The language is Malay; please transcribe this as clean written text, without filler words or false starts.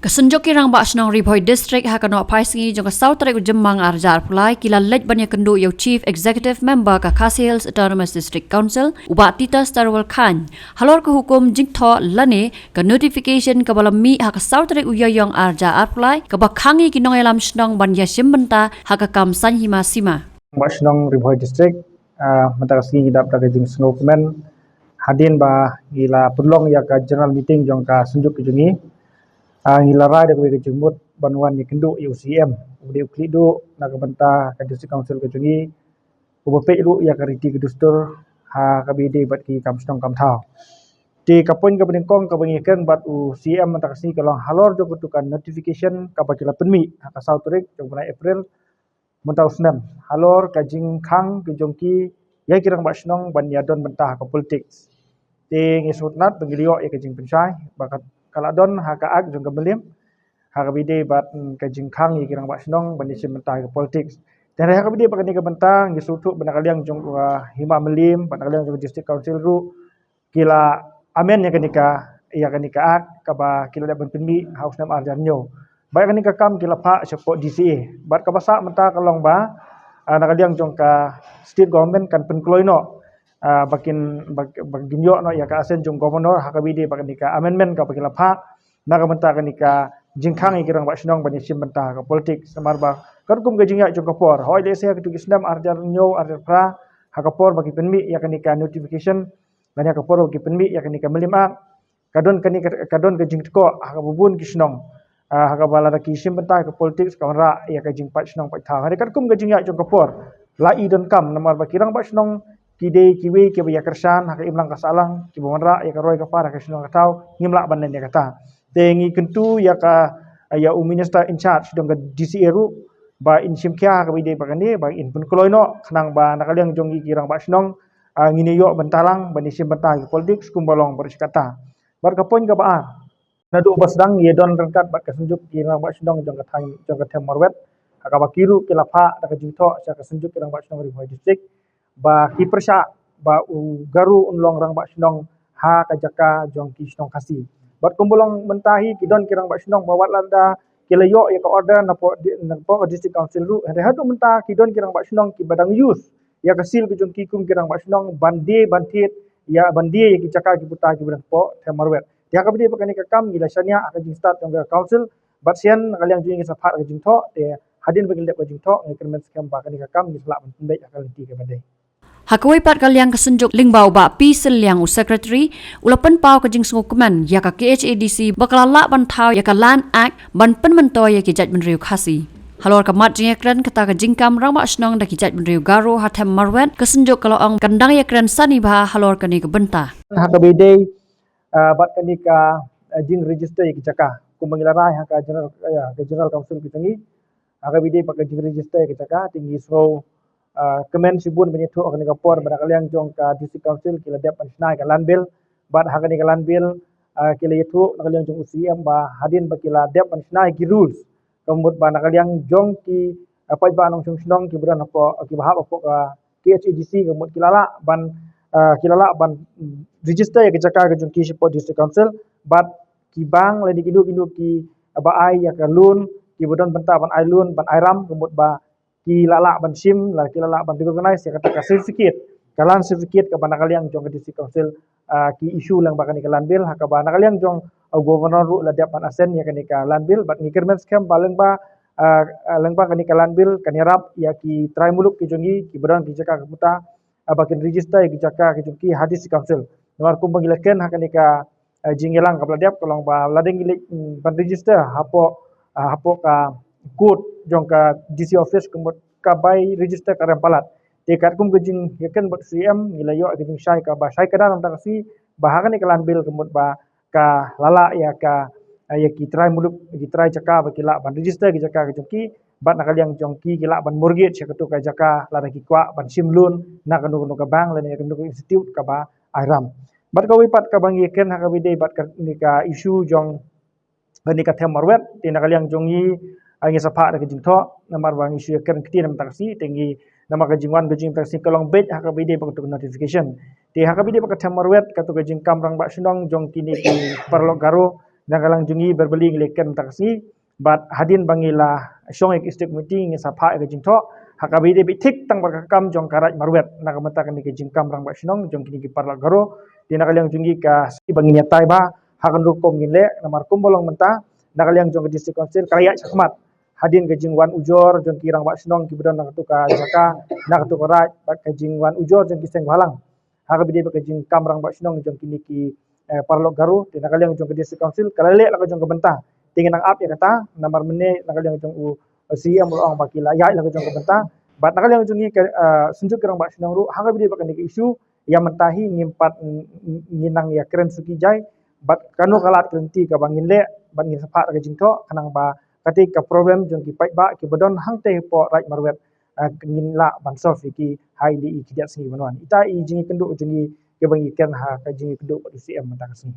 Kesenjok kirang bak senong Ripoy District hakano paisingi jong South Tarik Jembang arjar pulai kila lej banyak kendu yau Chief Executive Member ka Khasi Hills Autonomous District Council ubat Tita Starwell Khan halor ke hukum jingtho lane ke notification ke balam mi hak South Tarik uyayong arjar pulai ke bakhangi kinong elam senong ban yasim benta hak kam sanhima sima. Bak senong Ripoy District mentasi gidap daga jing snowman hadin ba gila perlong ya ka general meeting jong ka senjuk jungi hilara da kuwi kejumut banwan ni kenduk UCM udi uklidu naga benta ka district council kejungi ubepe lu ya kariti kedustur ha kabide bat ki kamstong kamthau ti kapon ka beningkong ka bengiken bat UCM mentakasi kalau halor jo kutukan notification ka bakila penmi ka sauturik jong bulan April mentau senam halor ka jing khang ke jongki ya kirang ba snong ban yadon bentah ka politik ti ngisutnat bengilio ya ke jing pensai bakat kaladon haka ag jong kemelim haka bide bat kajing khang yi kirang bak senong bani sim mentah ke politik dan haka bide bakani ke bentang gi sutuk benda kaliang jong hima melim benda kaliang jong district council ru kila amen ya kenika ag kaba kila ban penmi haus nam arjanyo baik kenika kam kila pak support DCA bat ka basa mentah kalong ba nakaliang jong ka state government kan penkloino baginyo no ya ka asen jong governor hakabide bakanika amendment ka pakila phak naga benta kanika jingkhang ikirang bak senong bani sim benta ka politik samar ba kadkum ga jingya jong kapor hoi de se ka tu islam arjar nyo arjar pra hakapor bagi penmi ya kanika notification dan ya kapor bagi penmi ya kanika melima kadon ga jingko hakabubun kisnong hakabala ki sim benta ka politik kamera ya ka jing pat senong pat tha hari kadkum ga jingya jong kapor lai don kam namar ba kirang bak senong kide kiwe ke baya kersan hak imlang kasalang ki bonra ya ka roy ka para ka senong katau ngimlak banen ya kata tengi kentu ya ka ya minister in charge dong ka DCA ru ba in simkya ka bide bagani ba in pun kloino khnang ba nakaliang jong kirang ba senong ngine yo bentalang bani sim bentah politik skumbalong bersikata bar ka poin ka ba nadu basdang ye don rangkat ba ka senjuk kirang ba senong jong ka them marwet ka ba kiru kilapha da ka jingtho sa ka senjuk kirang ba senong Ripoy District ba ki persya ba garu unlong rang bak senong ha kajaka jong ki senong kasi bat kumbulong mentahi kidon kirang bak senong bawat landa kilayo ya ka order napo district council ru hadu mentah kidon kirang bak senong ki badang youth ya kasil ki jong ki kum kirang bak senong bande bantit ya bande ya ki caka ki buta ki badang po temarwet ya ka bidi pakani ka kam gila syania ka jing start jong council bat sian kaliang jing sa phat ka jing tho te hadin bagil dep ka jing tho ngi skam ba kani ka kam gi selak pendai akal ti ka badai Hakawai pat kaliang kesenjuk lingbau ba pi seliang secretary ulapan pau ke jing sungukuman ya ka KHADC bakalala ban thau ya ka land act ban pen mentoy ya ki jaj menriu khasi halor ka mat jing ekran kata ka jingkam rang ba snong da ki jaj menriu garo hatem marwet kesenjuk kalau ang kandang ya kran sani ba halor ka ni ka benta hakabide bat kanika jing register ya ki caka kumangilarai haka general council ki tangi hakabide pak jing register ya ki caka tinggi so kemen sibun penyetu akan kapor pada kalian jong ka district council kila dep ansnai ka landbill bat hakani ka landbill kila itu kalian jong UCM ba hadin ba kila dep ansnai ki rules kemut ba kalian jong ki apa ba nong senong ki budan apa ki bahap apa ka KHADC kemut kilala ban register ya kecaka ke jong ki support district council bat ki bang leni kindu ki ba ai ya ka loan ki budan benta ban ai loan ban ai ram kemut ba ki lala ban sim la ki lala ban recognize ya kata certificate kalan certificate ka bana kaliang jong district council ki issue lang bakani kalan bill haka bana kaliang jong governor ru la dep ban asen ya kani kalan bill bat ngikir men scam baleng ba kani kalan bill kani rap ya ki try muluk ki jongi ki badan ki jaka kaputa bakin register ki jaka ki jongki hadis council nomor kum bangilaken haka ni ka jingelang ka dep kolong ba ladeng gilik ban register hapo ka kod jong ka DC office kumut ka by register ka rempalat tekat kum gejing yaken bat CM gilayo gejing syai ka ba syai kada nam takasi bahagan ni kalan bil kumut ba ka lala ya ka ya ki try muluk ki try caka ba kila ban register ki jaka jongki bat nakaliang jongki kila ban mortgage ka tu ka jaka lada ki kwa ban sim loan na ka nu ka bank la ni ka nu institute ka ba airam bat ka wipat ka bang yaken hakabide bat ka ni ka issue jong ni ka them marwet ti nakaliang jongi angi sapa da kejing tho namar bang isu yakan kiti nam taksi tinggi nama kejing wan kejing taksi kolong bet hakabide pak tu notification ti hakabide pak them marwet ka tu kejing kam rang bak senong jong kini ki perlo garo nagalang jungi berbeli ngileken taksi bat hadin bangila syong ek istik meeting sapa ek jingtho hakabi de bitik tang bakakam jong karat marwet nagamata kan ke jingkam rang ba sinong jong kini ki parla garo di nagalang jungi ka si banginya taiba hakan rukom ngile namar kumbolong menta nagalang jong ke district council kaya sakmat hadin ke jingwan ujor jong kirang ba sinong ki bedon nang tuka jaka nak tuka rat ke jingwan ujor jong kiseng halang hakabi de ke jingkam rang ba sinong jong kini ki parlok garu di nagalang jong ke district council kalale la jong ke benta tingin ang app ya kata namar mene nagalang jong u CM orang bakila ya la jong ke benta bat nagalang jong ke sunjuk kerang ba sinong ru hanga bidi bakan ke isu yang mentahi ngimpat nginang ya keren suki jai bat kanu kalat krenti ka bangin le bangin sepat ke jingto kanang ba ketika problem jong ki pai ba ki bedon hang te po right marwet ngin la bansof ki hai di kidat singi banwan ita i jingi kendu jingi ke bangi ken ha ka jingi kendu di CM mentang singi